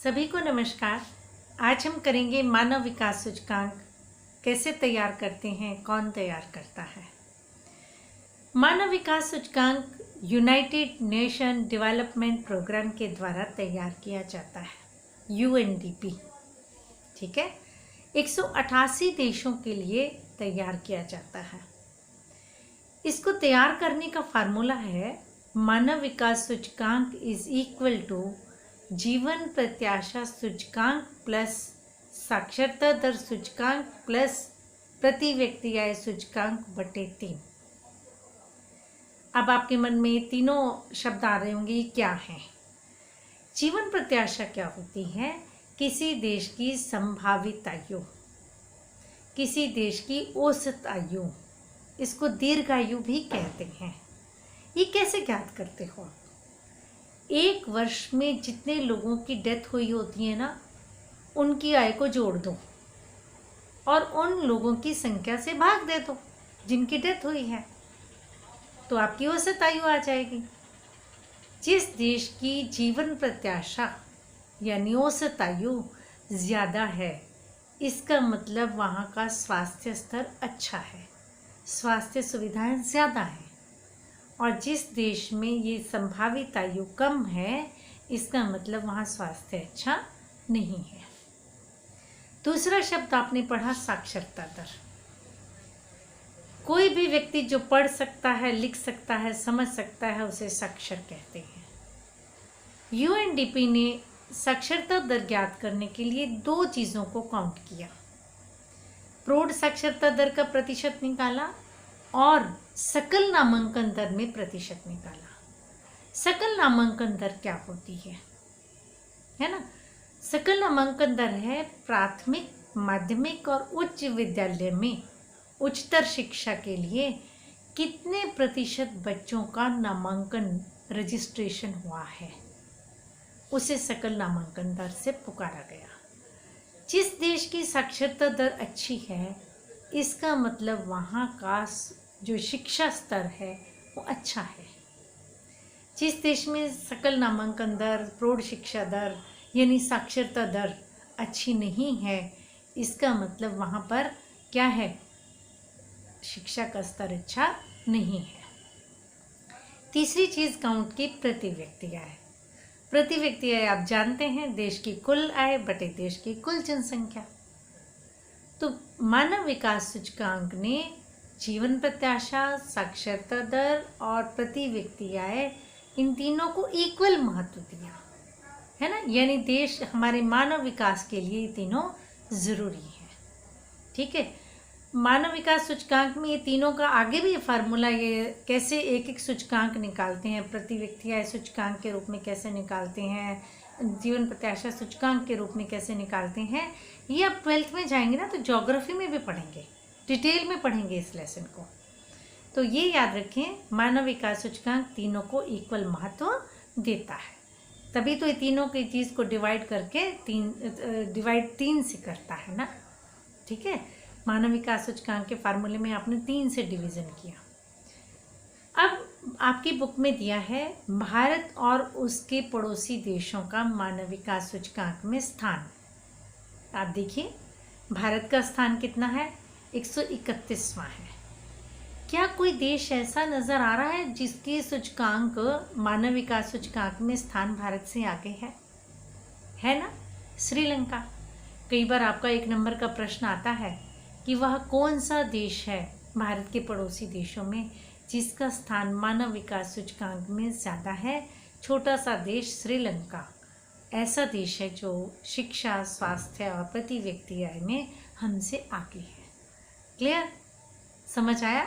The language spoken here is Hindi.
सभी को नमस्कार। आज हम करेंगे मानव विकास सूचकांक कैसे तैयार करते हैं, कौन तैयार करता है। मानव विकास सूचकांक यूनाइटेड नेशन डेवलपमेंट प्रोग्राम के द्वारा तैयार किया जाता है, यूएनडीपी। ठीक है, 188 देशों के लिए तैयार किया जाता है। इसको तैयार करने का फार्मूला है मानव विकास सूचकांक इज इक्वल टू जीवन प्रत्याशा सूचकांक प्लस साक्षरता दर सूचकांक प्लस प्रति व्यक्ति आय सूचकांक बटे 3। अब आपके मन में तीनों शब्द आ रहे होंगे, क्या हैं? जीवन प्रत्याशा क्या होती है? किसी देश की संभावित आयु, किसी देश की औसत आयु, इसको दीर्घायु भी कहते हैं। ये कैसे ज्ञात करते हो? एक वर्ष में जितने लोगों की डेथ हुई होती है ना, उनकी आय को जोड़ दो और उन लोगों की संख्या से भाग दे दो जिनकी डेथ हुई है, तो आपकी औसत आयु आ जाएगी। जिस देश की जीवन प्रत्याशा यानी औसत आयु ज़्यादा है, इसका मतलब वहाँ का स्वास्थ्य स्तर अच्छा है, स्वास्थ्य सुविधाएं ज़्यादा हैं। और जिस देश में ये संभावित आयु कम है, इसका मतलब वहाँ स्वास्थ्य अच्छा नहीं है। दूसरा शब्द आपने पढ़ा साक्षरता दर। कोई भी व्यक्ति जो पढ़ सकता है, लिख सकता है, समझ सकता है, उसे साक्षर कहते हैं। यूएनडीपी ने साक्षरता दर ज्ञात करने के लिए दो चीज़ों को काउंट किया। प्रौढ़ साक्षरता दर का प्रतिशत निकाला और सकल नामांकन दर में प्रतिशत निकाला। सकल नामांकन दर क्या होती है ना? सकल नामांकन दर है प्राथमिक, माध्यमिक और उच्च विद्यालय में उच्चतर शिक्षा के लिए कितने प्रतिशत बच्चों का नामांकन रजिस्ट्रेशन हुआ है, उसे सकल नामांकन दर से पुकारा गया। जिस देश की साक्षरता दर अच्छी है, इसका मतलब वहाँ का जो शिक्षा स्तर है वो अच्छा है। जिस देश में सकल नामांकन दर, प्रौढ़ शिक्षा दर यानी साक्षरता दर अच्छी नहीं है, इसका मतलब वहाँ पर क्या है? शिक्षा का स्तर अच्छा नहीं है। तीसरी चीज़ काउंट की प्रति व्यक्ति आय। प्रति व्यक्ति आय आप जानते हैं, देश की कुल आय बटे देश की कुल जनसंख्या। तो मानव विकास सूचकांक ने जीवन प्रत्याशा, साक्षरता दर और प्रति व्यक्ति आय, इन तीनों को इक्वल महत्व दिया है ना। यानी देश, हमारे मानव विकास के लिए ये तीनों ज़रूरी हैं। ठीक है, मानव विकास सूचकांक में ये तीनों का आगे भी फार्मूला, ये कैसे एक एक सूचकांक निकालते हैं, प्रति व्यक्ति आय सूचकांक के रूप में कैसे निकालते हैं, जीवन प्रत्याशा सूचकांक के रूप में कैसे निकालते हैं, ये आप 12th में जाएंगे ना तो ज्योग्राफी में भी पढ़ेंगे, डिटेल में पढ़ेंगे इस लेसन को। तो ये याद रखें, मानव विकास सूचकांक तीनों को इक्वल महत्व देता है। तभी तो ये तीनों की चीज़ को डिवाइड करके डिवाइड 3 से करता है ना। ठीक है, मानव विकास सूचकांक के फार्मूले में आपने 3 से डिवीज़न किया। अब आपकी बुक में दिया है भारत और उसके पड़ोसी देशों का मानव विकास सूचकांक में स्थान। आप देखिए, भारत का स्थान कितना है? 131वां है। क्या कोई देश ऐसा नज़र आ रहा है जिसकी सूचकांक, मानव विकास सूचकांक में स्थान भारत से आगे है ना? श्रीलंका। कई बार आपका 1 नंबर का प्रश्न आता है कि वह कौन सा देश है भारत के पड़ोसी देशों में जिसका स्थान मानव विकास सूचकांक में ज़्यादा है। छोटा सा देश श्रीलंका ऐसा देश है जो शिक्षा, स्वास्थ्य और प्रति व्यक्ति आय में हमसे आगे है। क्लियर? समझ आया?